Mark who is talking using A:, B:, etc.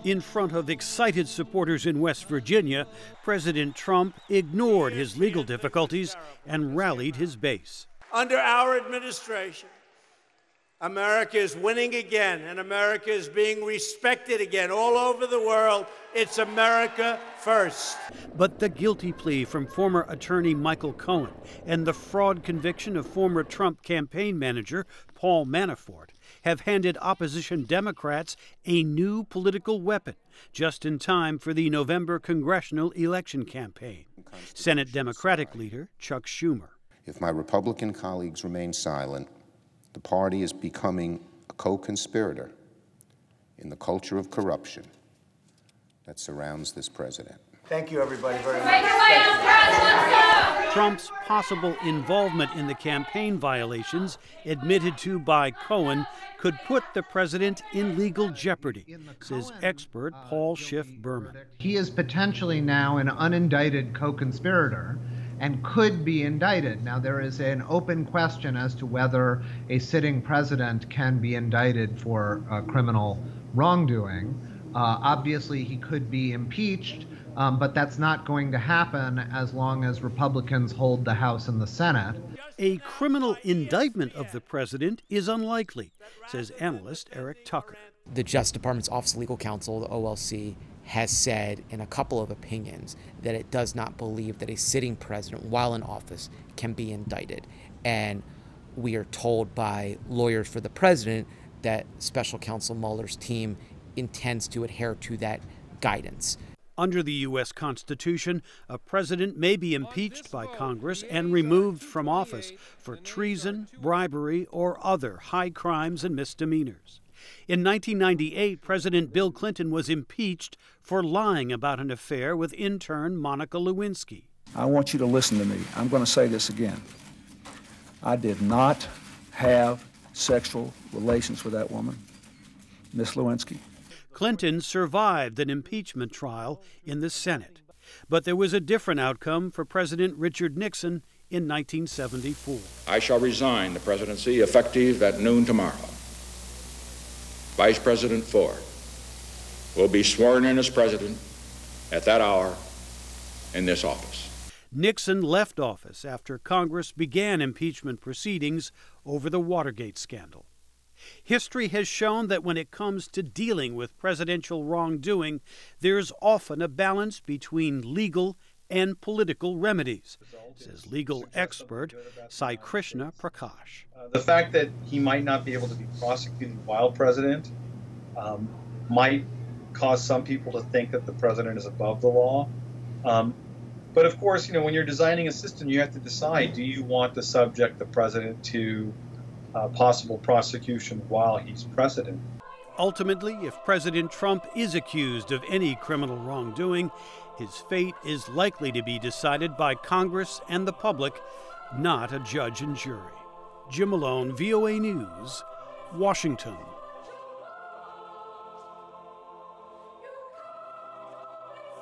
A: In front of excited supporters in West Virginia, President Trump ignored his legal difficulties and rallied his base.
B: Under our administration, America is winning again, and America is being respected again all over the world. It's America first.
A: But the guilty plea from former attorney Michael Cohen and the fraud conviction of former Trump campaign manager Paul Manafort have handed opposition Democrats a new political weapon just in time for the November congressional election campaign. Senate Democratic leader Chuck Schumer.
C: If my Republican colleagues remain silent, the party is becoming a co-conspirator in the culture of corruption that surrounds this president.
B: Thank you, everybody, very much.
A: Trump's possible involvement in the campaign violations admitted to by Cohen could put the president in legal jeopardy, says expert Paul Schiff Berman.
D: He is potentially now an unindicted co-conspirator and could be indicted. Now, there is an open question as to whether a sitting president can be indicted for criminal wrongdoing. Obviously, he could be impeached, but that's not going to happen as long as Republicans hold the House and the Senate.
A: A criminal indictment of the president is unlikely, says analyst Eric Tucker.
E: The Justice Department's Office of Legal Counsel, the OLC, has said in a couple of opinions that it does not believe that a sitting president, while in office, can be indicted. And we are told by lawyers for the president that Special Counsel Mueller's team intends to adhere to that guidance.
A: Under the U.S. Constitution, a president may be impeached by Congress and removed from office for treason, bribery, or other high crimes and misdemeanors. In 1998, President Bill Clinton was impeached for lying about an affair with intern Monica Lewinsky.
F: I want you to listen to me. I'm going to say this again. I did not have sexual relations with that woman, Miss Lewinsky.
A: Clinton survived an impeachment trial in the Senate, but there was a different outcome for President Richard Nixon in 1974.
G: I shall resign the presidency effective at noon tomorrow. Vice President Ford will be sworn in as president at that hour in this office.
A: Nixon left office after Congress began impeachment proceedings over the Watergate scandal. History has shown that when it comes to dealing with presidential wrongdoing, there's often a balance between legal and political remedies, says legal expert Saikrishna Prakash.
H: The fact that he might not be able to be prosecuted while president might cause some people to think that the president is above the law. But of course, when you're designing a system, you have to decide, do you want to subject the president to possible prosecution while he's president?
A: Ultimately, if President Trump is accused of any criminal wrongdoing, his fate is likely to be decided by Congress and the public, not a judge and jury. Jim Malone, VOA News, Washington.